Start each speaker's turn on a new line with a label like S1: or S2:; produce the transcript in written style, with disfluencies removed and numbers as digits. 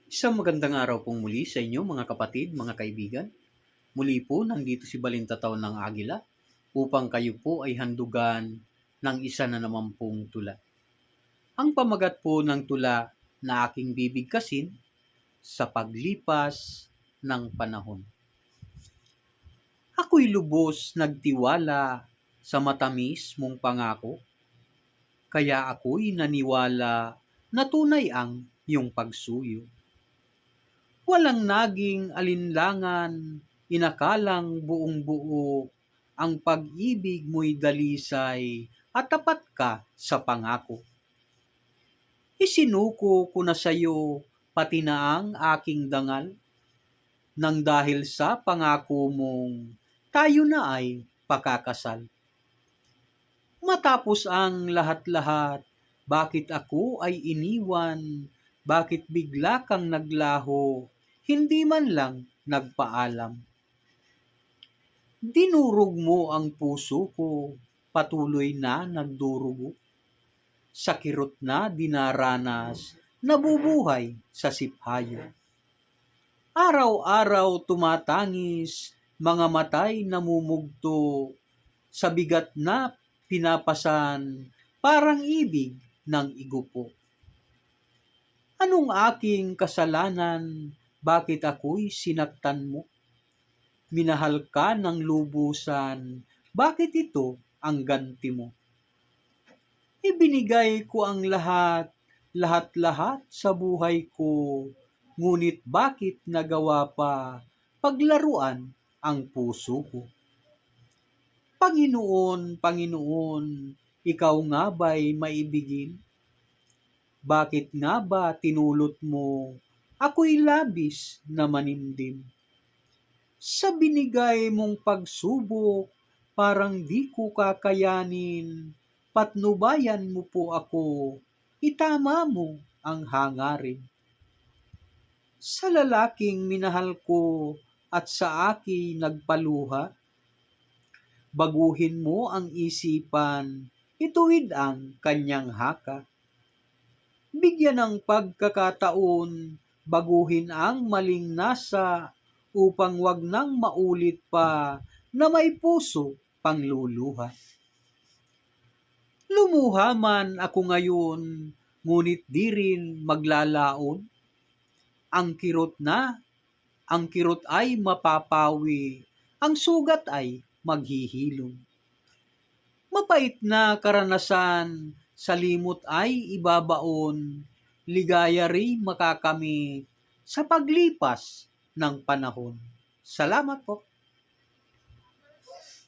S1: Isang magandang araw pong muli sa inyo mga kapatid, mga kaibigan. Muli po nandito si Balintataw ng Agila upang kayo po ay handugan ng isa na naman pong tula. Ang pamagat po ng tula na aking bibigkasin sa paglipas ng panahon. Ako'y lubos nagtiwala sa matamis mong pangako, kaya ako'y naniwala na tunay ang iyong pagsuyo. Walang naging alinlangan, inakalang buong-buo ang pag-ibig mo'y dalisay at tapat ka sa pangako. Isinuko ko na sa'yo pati na ang aking dangal, nang dahil sa pangako mong tayo na ay pakakasal. Matapos ang lahat-lahat, bakit ako ay iniwan? Bakit bigla kang naglaho? Hindi man lang nagpaalam. Dinurog mo ang puso ko, patuloy na nagdurugo. Sa kirot na dinaranas, nabubuhay sa siphayo. Araw-araw tumatangis, mga matay namumugto, sa bigat na pinapasan, parang ibig ng igupo. Anong aking kasalanan? Bakit ako'y sinaktan mo? Minahal ka ng lubusan, bakit ito ang ganti mo? Ibinigay ko ang lahat-lahat sa buhay ko, ngunit bakit nagawa pa paglaruan ang puso ko? Panginoon, Panginoon, ikaw nga ba'y maibigin? Bakit nga ba tinulot mo ako'y labis na manimdim? Sa binigay mong pagsubok, parang di ko kakayanin, patnubayan mo po ako, itama mo ang hangarin. Sa lalaking minahal ko at sa akin nagpaluha, baguhin mo ang isipan, ituwid ang kanyang haka. Bigyan ng pagkakataon, baguhin ang maling nasa, upang wag nang maulit pa na may puso pangluluha. Lumuha man ako ngayon, ngunit di rin maglalaon. Ang kirot ay mapapawi, ang sugat ay maghihilom. Mapait na karanasan, sa limot ay ibabaon, ligaya rin makakamit sa paglipas ng panahon. Salamat po.